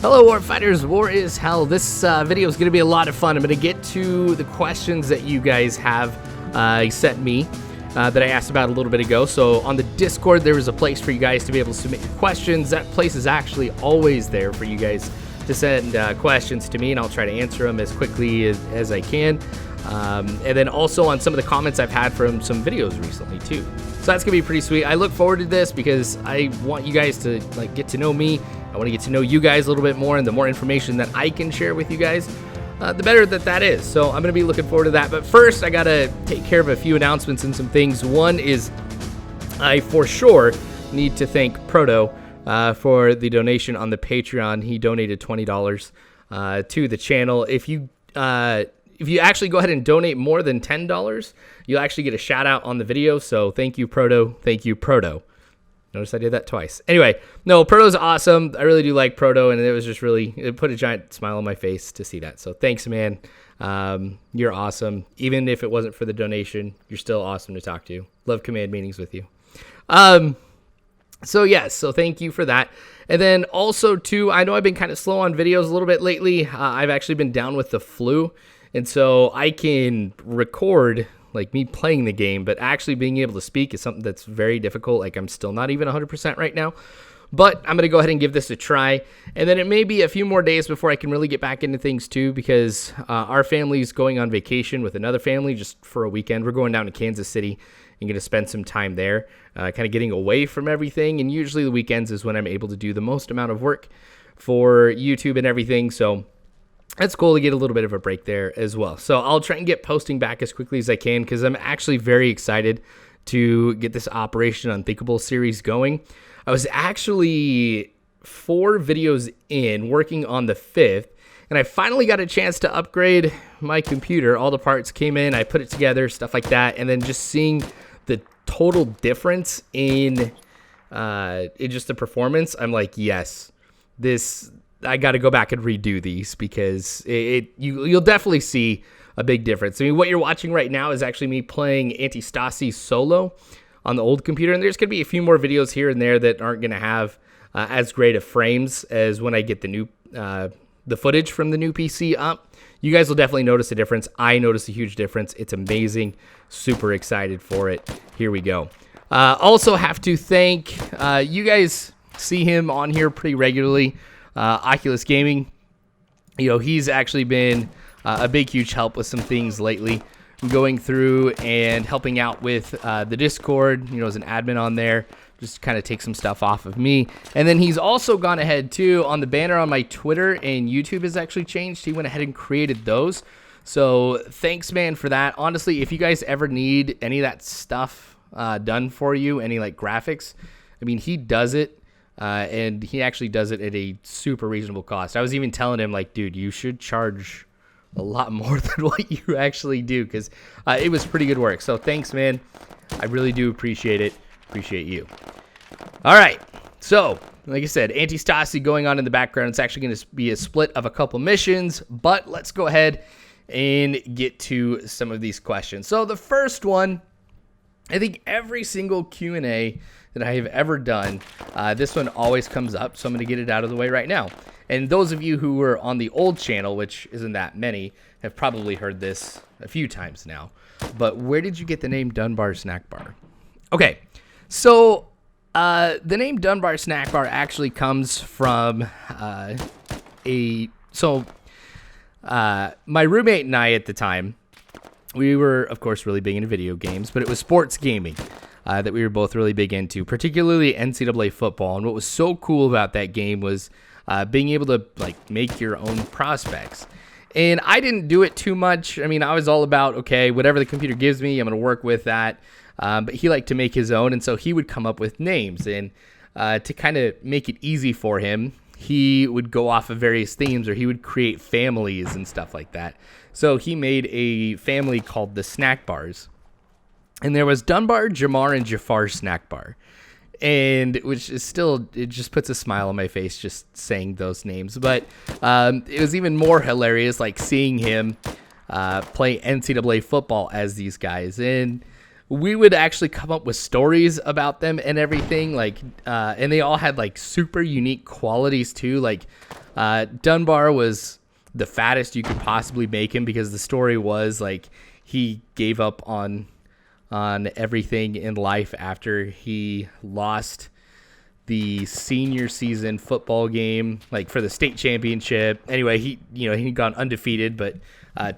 Hello Warfighters, war is hell. This video is going to be a lot of fun. I'm going to get to the questions that you guys have sent me that I asked about a little bit ago. So on the Discord, there is a place for you guys to be able to submit your questions. That place is actually always there for you guys to send questions to me, and I'll try to answer them as quickly as I can. And then also on some of the comments I've had from some videos recently too. So that's going to be pretty sweet. I look forward to this because I want you guys to get to know me. I want to get to know you guys a little bit more, and the more information that I can share with you guys, the better that is. So I'm going to be looking forward to that. But first, I got to take care of a few announcements and some things. One is I for sure need to thank Proto for the donation on the Patreon. He donated $20 to the channel. If you actually go ahead and donate more than $10, you'll actually get a shout out on the video. So thank you, Proto. Thank you, Proto. Notice I did that twice. Anyway, no, Proto's awesome. I really do like Proto, and it was just it put a giant smile on my face to see that. So thanks, man. You're awesome. Even if it wasn't for the donation, you're still awesome to talk to. Love command meetings with you. So yes, so thank you for that. And then also too, I know I've been kind of slow on videos a little bit lately. I've actually been down with the flu, and so I can record like me playing the game, but actually being able to speak is something that's very difficult. Like I'm still not even 100% right now, but I'm going to go ahead and give this a try. And then it may be a few more days before I can really get back into things too, because our family's going on vacation with another family just for a weekend. We're going down to Kansas City and going to spend some time there, kind of getting away from everything. And usually the weekends is when I'm able to do the most amount of work for YouTube and everything. So that's cool to get a little bit of a break there as well. So I'll try and get posting back as quickly as I can, because I'm actually very excited to get this Operation Unthinkable series going. I was actually 4 videos in, working on the 5th, and I finally got a chance to upgrade my computer. All the parts came in, I put it together, stuff like that, and then just seeing the total difference in just the performance, I'm like, yes, I got to go back and redo these, because you'll definitely see a big difference. I mean, what you're watching right now is actually me playing Antistasi solo on the old computer, and there's going to be a few more videos here and there that aren't going to have as great of frames as when I get the footage from the new PC up. You guys will definitely notice a difference. I notice a huge difference. It's amazing. Super excited for it. Here we go. Also have to thank, you guys see him on here pretty regularly, Oculus Gaming. He's actually been a big, huge help with some things lately. I'm going through and helping out with the Discord, as an admin on there, just kind of take some stuff off of me. And then he's also gone ahead too on the banner on my Twitter and YouTube has actually changed. He went ahead and created those. So thanks, man, for that. Honestly, if you guys ever need any of that stuff done for you, any like graphics, I mean, he does it. And he actually does it at a super reasonable cost. I was even telling him, like, dude, you should charge a lot more than what you actually do, because it was pretty good work. So thanks, man. I really do appreciate it. Appreciate you. All right. So, like I said, Antistasi going on in the background. It's actually going to be a split of a couple missions, but let's go ahead and get to some of these questions. So the first one, I think every single Q&A that I have ever done, this one always comes up, so I'm going to get it out of the way right now. And those of you who were on the old channel, which isn't that many, have probably heard this a few times now. But where did you get the name Dunbar Snack Bar? Okay, so the name Dunbar Snack Bar actually comes from my roommate and I at the time, we were, of course, really big into video games, but it was sports gaming that we were both really big into, particularly NCAA football. And what was so cool about that game was being able to make your own prospects. And I didn't do it too much. I mean, I was all about, okay, whatever the computer gives me, I'm going to work with that. But he liked to make his own, and so he would come up with names. And to kind of make it easy for him, he would go off of various themes, or he would create families and stuff like that. So he made a family called the Snack Bars. And there was Dunbar, Jamar, and Jafar Snack Bar. And which is still, it just puts a smile on my face just saying those names. But it was even more hilarious, like seeing him play NCAA football as these guys. And we would actually come up with stories about them and everything. And they all had like super unique qualities too. Like Dunbar was the fattest you could possibly make him, because the story was like he gave up on everything in life after he lost the senior season football game, like for the state championship. Anyway, he'd gone undefeated, but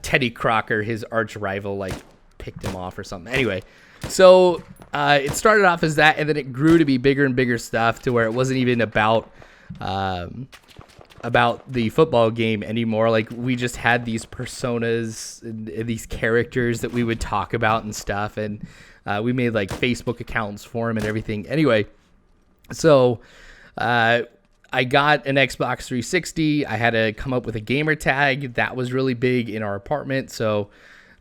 Teddy Crocker, his arch rival, like picked him off or something. Anyway, so it started off as that, and then it grew to be bigger and bigger stuff, to where it wasn't even about the football game anymore. Like, we just had these personas and these characters that we would talk about and stuff, and we made like Facebook accounts for him and everything. Anyway, so I got an Xbox 360. I had to come up with a gamer tag that was really big in our apartment. So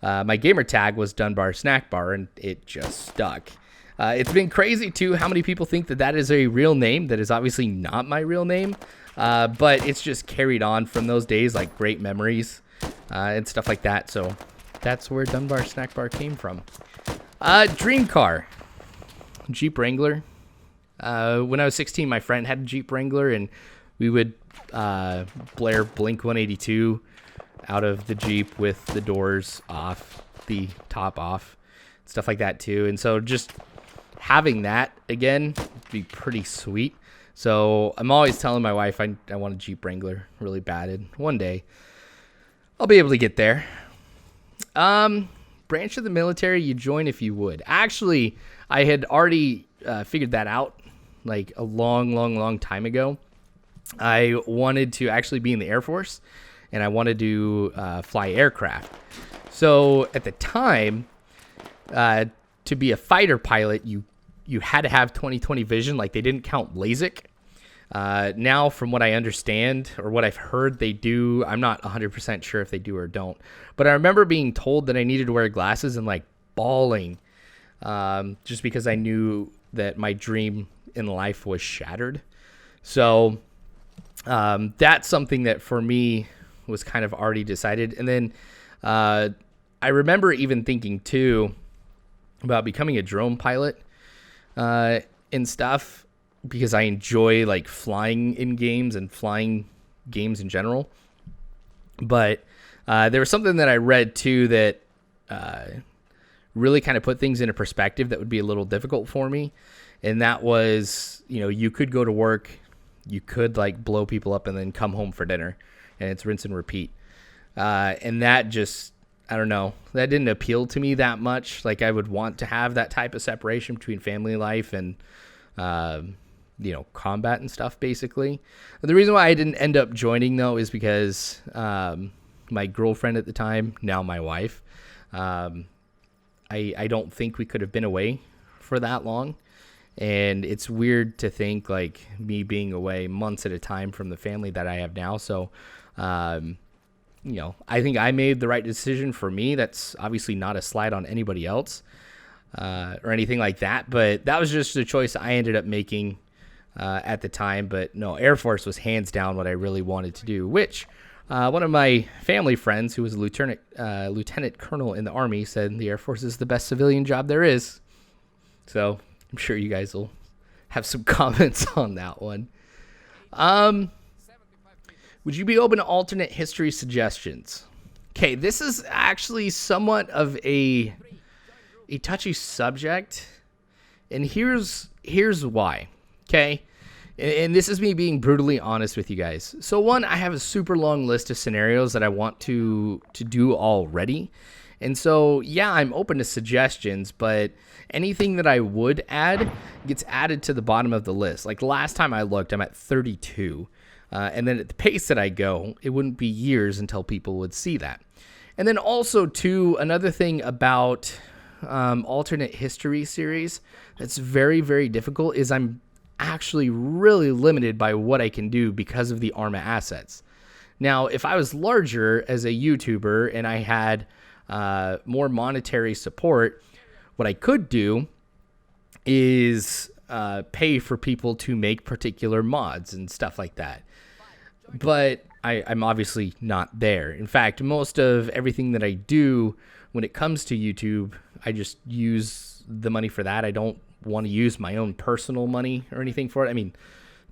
my gamer tag was Dunbar Snack Bar, and it just stuck. It's been crazy too how many people think that is a real name. That is obviously not my real name, but it's just carried on from those days, like great memories and stuff like that. So that's where Dunbar Snack Bar came from. Dream car, Jeep Wrangler. When I was 16, my friend had a Jeep Wrangler, and we would blare Blink 182 out of the Jeep with the doors off, the top off, stuff like that too. And so just having that again would be pretty sweet. So I'm always telling my wife I want a Jeep Wrangler really bad, and one day I'll be able to get there. Branch of the military you join if you would. Actually, I had already figured that out like a long time ago. I wanted to actually be in the Air Force, and I wanted to fly aircraft. So at the time, to be a fighter pilot, you had to have 20/20 vision. Like, they didn't count LASIK. Now, from what I understand, or what I've heard, they do. I'm not 100% sure if they do or don't. But I remember being told that I needed to wear glasses and like bawling, just because I knew that my dream in life was shattered. So that's something that for me was kind of already decided. And then I remember even thinking too about becoming a drone pilot and stuff, because I enjoy like flying in games and flying games in general. But there was something that I read too that really kind of put things into perspective that would be a little difficult for me. And that was, you could go to work, you could like blow people up and then come home for dinner, and it's rinse and repeat. And that just, I don't know, that didn't appeal to me that much. Like, I would want to have that type of separation between family life and, combat and stuff, basically. But the reason why I didn't end up joining, though, is because my girlfriend at the time, now my wife, I don't think we could have been away for that long. And it's weird to think like me being away months at a time from the family that I have now. So, I think I made the right decision for me. That's obviously not a slight on anybody else or anything like that. But that was just a choice I ended up making at the time. But no, Air Force was hands down what I really wanted to do, which one of my family friends, who was a lieutenant colonel in the Army, said the Air Force is the best civilian job there is. So I'm sure you guys will have some comments on that one. Would you be open to alternate history suggestions? Okay, this is actually somewhat of a touchy subject, and here's why. Okay, and this is me being brutally honest with you guys. So one, I have a super long list of scenarios that I want to do already. And so, yeah, I'm open to suggestions, but anything that I would add gets added to the bottom of the list. Like, last time I looked, I'm at 32. And then at the pace that I go, it wouldn't be years until people would see that. And then also, too, another thing about alternate history series that's very, very difficult is I'm actually really limited by what I can do because of the Arma assets. Now, if I was larger as a YouTuber and I had more monetary support, what I could do is pay for people to make particular mods and stuff like that. But I'm obviously not there. In fact, most of everything that I do when it comes to YouTube, I just use the money for that. I don't want to use my own personal money or anything for it. I mean,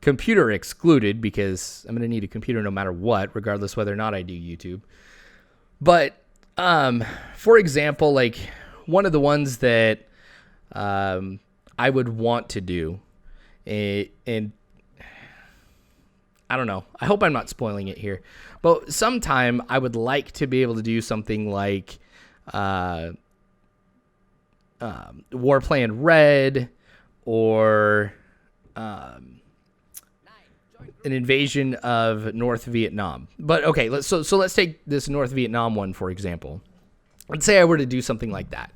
computer excluded, because I'm going to need a computer no matter what, regardless whether or not I do YouTube. But for example, like one of the ones that I would want to do, and I don't know, I hope I'm not spoiling it here, but sometime I would like to be able to do something like Warplan Red, or an invasion of North Vietnam. But okay, let's take this North Vietnam one, for example. Let's say I were to do something like that.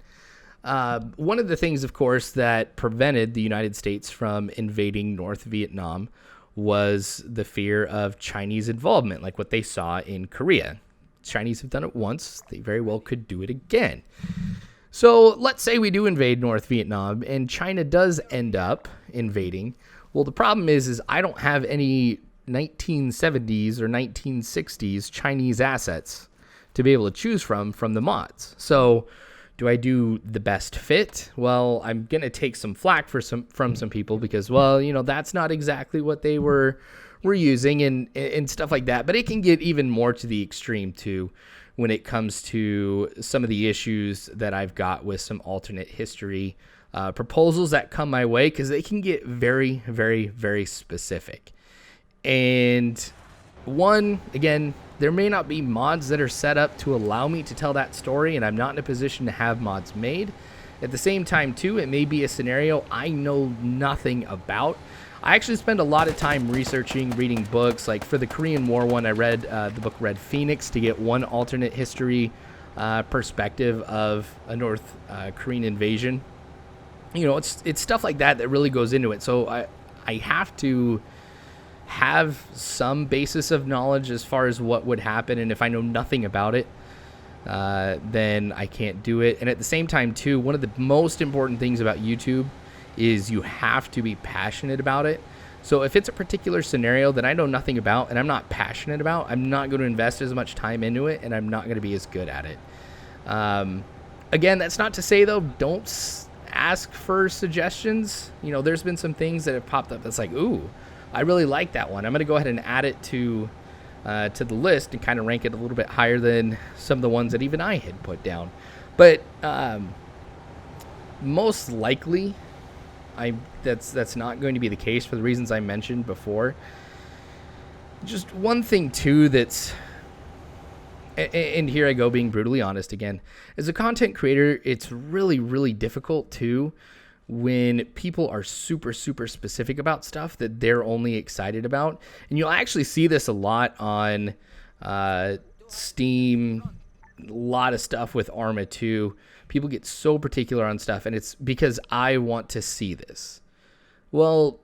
One of the things, of course, that prevented the United States from invading North Vietnam was the fear of Chinese involvement, like what they saw in Korea. Chinese have done it once. They very well could do it again. So let's say we do invade North Vietnam and China does end up invading. Well, the problem is I don't have any 1970s or 1960s Chinese assets to be able to choose from the mods. So do I do the best fit? Well, I'm going to take some flack from some people because, well, you know, that's not exactly what they were using and stuff like that. But it can get even more to the extreme too when it comes to some of the issues that I've got with some alternate history proposals that come my way, because they can get very, very, very specific. And one, again, there may not be mods that are set up to allow me to tell that story, and I'm not in a position to have mods made. At the same time, too, it may be a scenario I know nothing about. I actually spend a lot of time researching, reading books. Like for the Korean War one, I read the book Red Phoenix to get one alternate history perspective of a North Korean invasion. You know, it's stuff like that that really goes into it. So I have to have some basis of knowledge as far as what would happen, and if I know nothing about it, then I can't do it. And at the same time too, one of the most important things about YouTube is you have to be passionate about it. So if it's a particular scenario that I know nothing about and I'm not passionate about, I'm not going to invest as much time into it, and I'm not going to be as good at it. Again, that's not to say though, don't ask for suggestions. You know, there's been some things that have popped up that's like, ooh, I really like that one. I'm going to go ahead and add it to the list and kind of rank it a little bit higher than some of the ones that even I had put down. But most likely, that's not going to be the case for the reasons I mentioned before. Just one thing too that's, and here I go being brutally honest again, as a content creator, it's really, really difficult too when people are super, super specific about stuff that they're only excited about. And you'll actually see this a lot on Steam, a lot of stuff with Arma too. People get so particular on stuff, and it's because I want to see this. Well,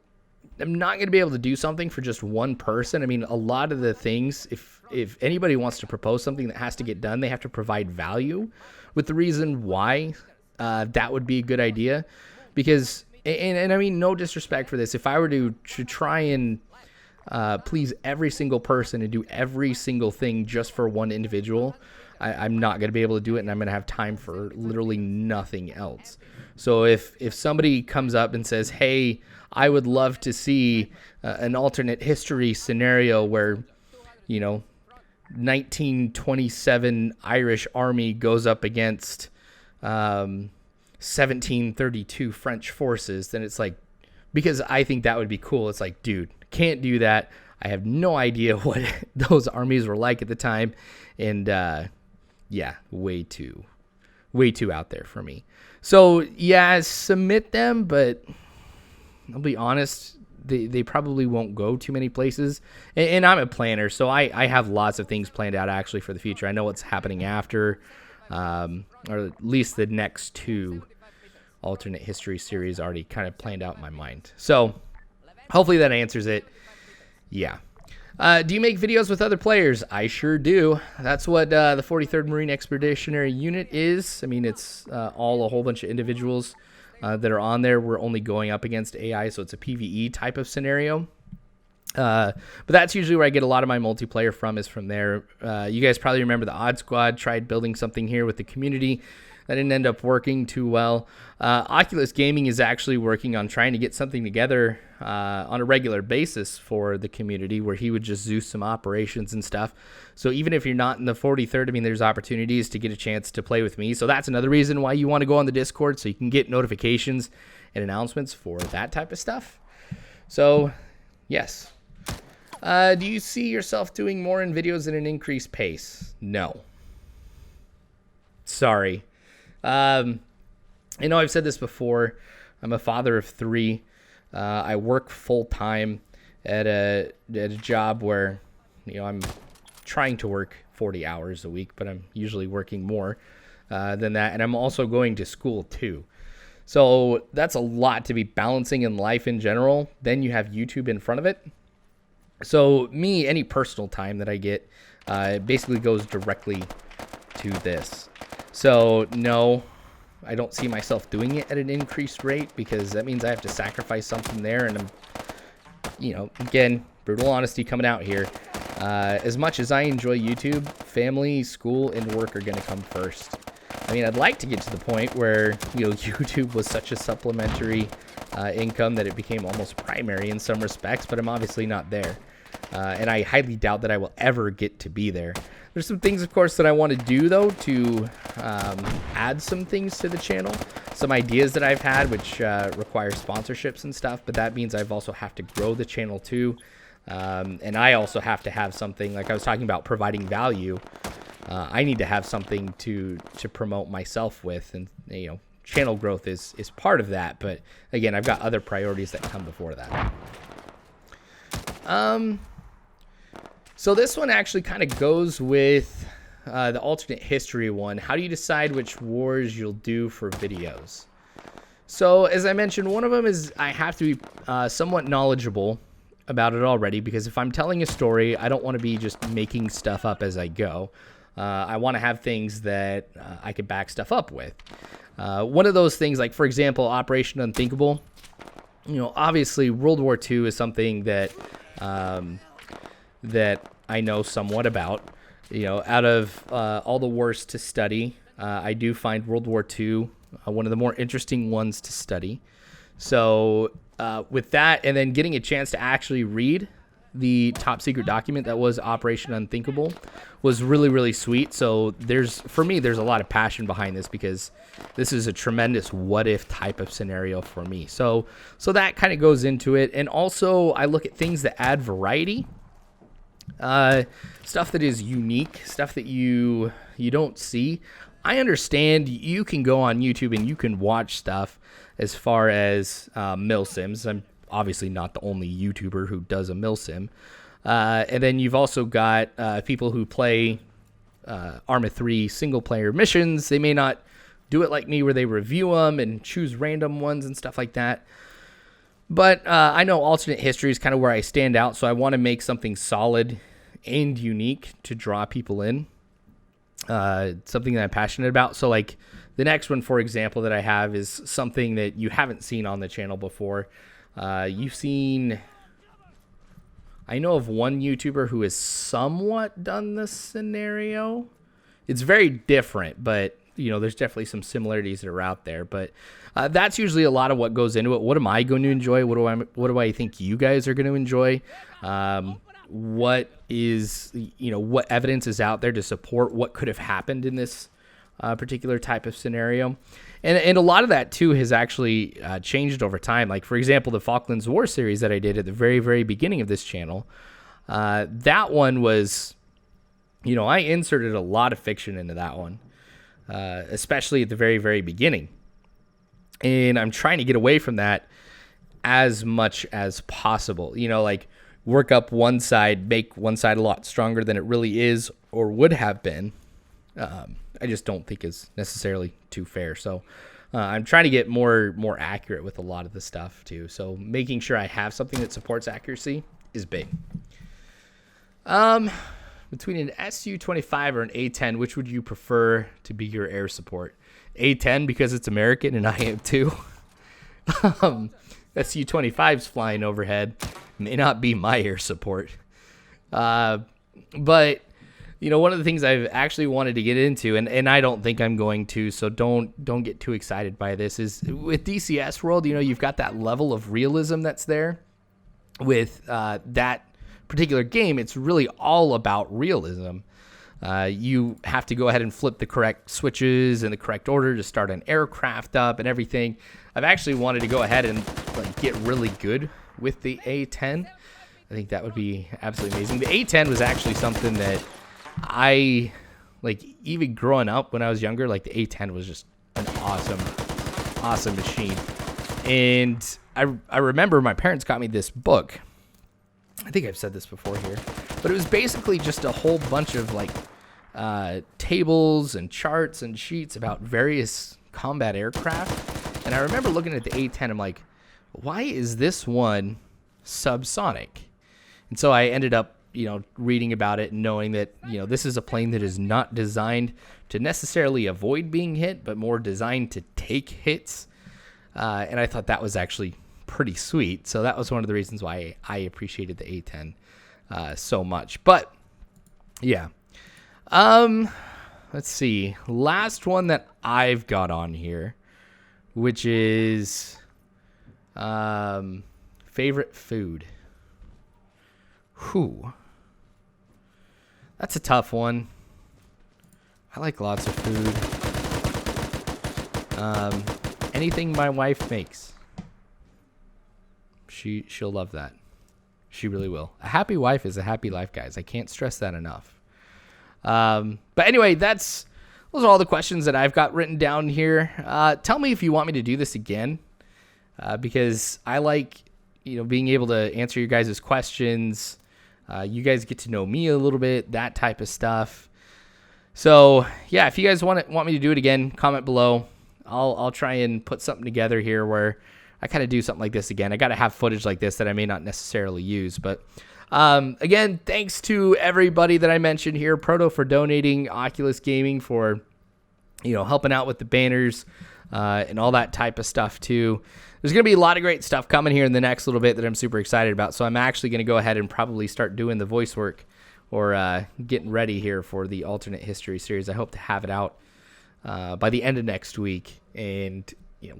I'm not going to be able to do something for just one person. I mean, a lot of the things, if anybody wants to propose something that has to get done, they have to provide value with the reason why that would be a good idea. Because, and I mean, no disrespect for this, if I were to try and please every single person and do every single thing just for one individual, I'm not going to be able to do it, and I'm going to have time for literally nothing else. So if somebody comes up and says, hey, I would love to see an alternate history scenario where, you know, 1927 Irish army goes up against 1732 French forces, then it's like, because I think that would be cool. It's like, dude, can't do that. I have no idea what those armies were like at the time. And yeah, way too out there for me. So yeah, submit them, but I'll be honest, they probably won't go too many places. And I'm a planner, so I have lots of things planned out actually for the future. I know what's happening after, or at least the next two alternate history series already kind of planned out in my mind. So hopefully that answers it. Yeah. Do you make videos with other players? I sure do. That's what the 43rd Marine Expeditionary Unit is. I mean, it's all a whole bunch of individuals that are on there. We're only going up against AI, so it's a PvE type of scenario. But that's usually where I get a lot of my multiplayer from, is from there. You guys probably remember the Odd Squad tried building something here with the community. That didn't end up working too well. Oculus Gaming is actually working on trying to get something together on a regular basis for the community where he would just Zeus some operations and stuff. So even if you're not in the 43rd, I mean, there's opportunities to get a chance to play with me. So that's another reason why you want to go on the Discord, so you can get notifications and announcements for that type of stuff. So, yes. Do you see yourself doing more in videos at an increased pace? No. Sorry. I know I've said this before. I'm a father of 3. I work full time at a job where, I'm trying to work 40 hours a week, but I'm usually working more than that. And I'm also going to school too. So that's a lot to be balancing in life in general. Then you have YouTube in front of it. So me, any personal time that I get, basically goes directly to this. So no, I don't see myself doing it at an increased rate because that means I have to sacrifice something there. And I'm, again, brutal honesty coming out here. As much as I enjoy YouTube, family, school, and work are going to come first. I mean, I'd like to get to the point where, YouTube was such a supplementary income that it became almost primary in some respects, but I'm obviously not there. And I highly doubt that I will ever get to be there. There's some things, of course, that I want to do, though, to add some things to the channel. Some ideas that I've had, which require sponsorships and stuff, but that means I've also have to grow the channel, too. And I also have to have something, like I was talking about providing value. I need to have something to promote myself with, and, channel growth is part of that. But, again, I've got other priorities that come before that. So this one actually kind of goes with the alternate history one. How do you decide which wars you'll do for videos? So as I mentioned, one of them is I have to be somewhat knowledgeable about it already, because if I'm telling a story, I don't want to be just making stuff up as I go. I want to have things that I can back stuff up with. One of those things, like for example, Operation Unthinkable. Obviously World War II is something that that I know somewhat about. Out of all the wars to study, I do find World War II one of the more interesting ones to study. So with that, and then getting a chance to actually read the top secret document that was Operation Unthinkable was really, really sweet. So for me, there's a lot of passion behind this, because this is a tremendous what if type of scenario for me. So that kind of goes into it. And also I look at things that add variety, stuff that is unique, stuff that you don't see. I understand you can go on YouTube and you can watch stuff as far as milsims. I'm obviously not the only YouTuber who does a milsim. And then you've also got people who play Arma 3 single-player missions. They may not do it like me where they review them and choose random ones and stuff like that. But I know alternate history is kind of where I stand out, so I want to make something solid and unique to draw people in. Something that I'm passionate about. So like the next one, for example, that I have is something that you haven't seen on the channel before. You've seen, I know of one YouTuber who has somewhat done this scenario. It's very different, but there's definitely some similarities that are out there. But that's usually a lot of what goes into it. What am I going to enjoy? What do I think you guys are going to enjoy? What is, what evidence is out there to support what could have happened in this particular type of scenario? And a lot of that, too, has actually changed over time. Like, for example, the Falklands War series that I did at the very, very beginning of this channel, that one was, I inserted a lot of fiction into that one, especially at the very, very beginning. And I'm trying to get away from that as much as possible. Like, work up one side, make one side a lot stronger than it really is or would have been. I just don't think is necessarily too fair. So I'm trying to get more accurate with a lot of the stuff too. So making sure I have something that supports accuracy is big. Between an Su-25 or an A-10, which would you prefer to be your air support? A-10 because it's American and I am too. Su-25's flying overhead may not be my air support. But one of the things I've actually wanted to get into, and I don't think I'm going to, so don't get too excited by this, is with DCS World, you've got that level of realism that's there. With that particular game, it's really all about realism. You have to go ahead and flip the correct switches in the correct order to start an aircraft up and everything. I've actually wanted to go ahead and get really good with the A10. I think that would be absolutely amazing. The A10 was actually something that I, even growing up when I was younger, the A10 was just an awesome machine. And I remember my parents got me this book. I think I've said this before here, but it was basically just a whole bunch of tables and charts and sheets about various combat aircraft. And I remember looking at the A10, I'm like, why is this one subsonic? And so I ended up, reading about it and knowing that, this is a plane that is not designed to necessarily avoid being hit, but more designed to take hits. And I thought that was actually pretty sweet. So that was one of the reasons why I appreciated the A10 so much. But yeah, let's see. Last one that I've got on here, which is favorite food. Whew. That's a tough one. I like lots of food. Anything my wife makes. She'll love that. She really will. A happy wife is a happy life, guys. I can't stress that enough. But anyway, those are all the questions that I've got written down here. Tell me if you want me to do this again, because I like, being able to answer your guys' questions. You guys get to know me a little bit, that type of stuff. So yeah, if you guys want me to do it again, comment below. I'll try and put something together here where I kind of do something like this again. I got to have footage like this that I may not necessarily use. But again, thanks to everybody that I mentioned here. Proto for donating, Oculus Gaming for, helping out with the banners and all that type of stuff too. There's going to be a lot of great stuff coming here in the next little bit that I'm super excited about. So I'm actually going to go ahead and probably start doing the voice work or getting ready here for the alternate history series. I hope to have it out by the end of next week and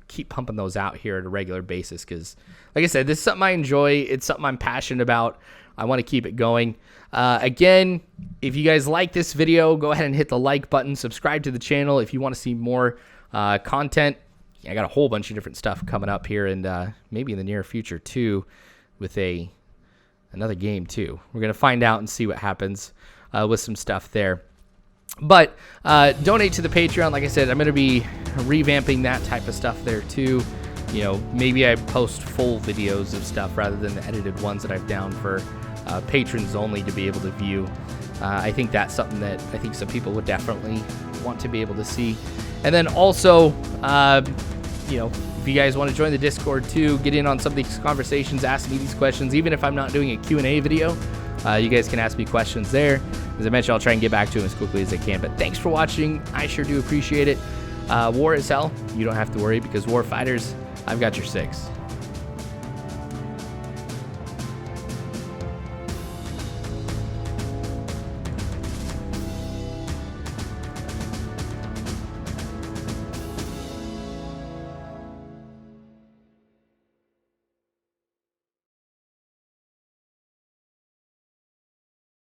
keep pumping those out here at a regular basis, because like I said, this is something I enjoy. It's something I'm passionate about. I want to keep it going. Again, if you guys like this video, go ahead and hit the like button, subscribe to the channel if you want to see more content. I got a whole bunch of different stuff coming up here, and maybe in the near future too, with another game too. We're gonna find out and see what happens with some stuff there. But donate to the Patreon. Like I said, I'm going to be revamping that type of stuff there too. Maybe I post full videos of stuff rather than the edited ones that I've down for patrons only to be able to view. I think that's something that I think some people would definitely want to be able to see. And then also, if you guys want to join the Discord too, get in on some of these conversations, ask me these questions. Even if I'm not doing a Q&A video, you guys can ask me questions there. As I mentioned, I'll try and get back to them as quickly as I can. But thanks for watching. I sure do appreciate it. War is hell. You don't have to worry, because war fighters, I've got your 6.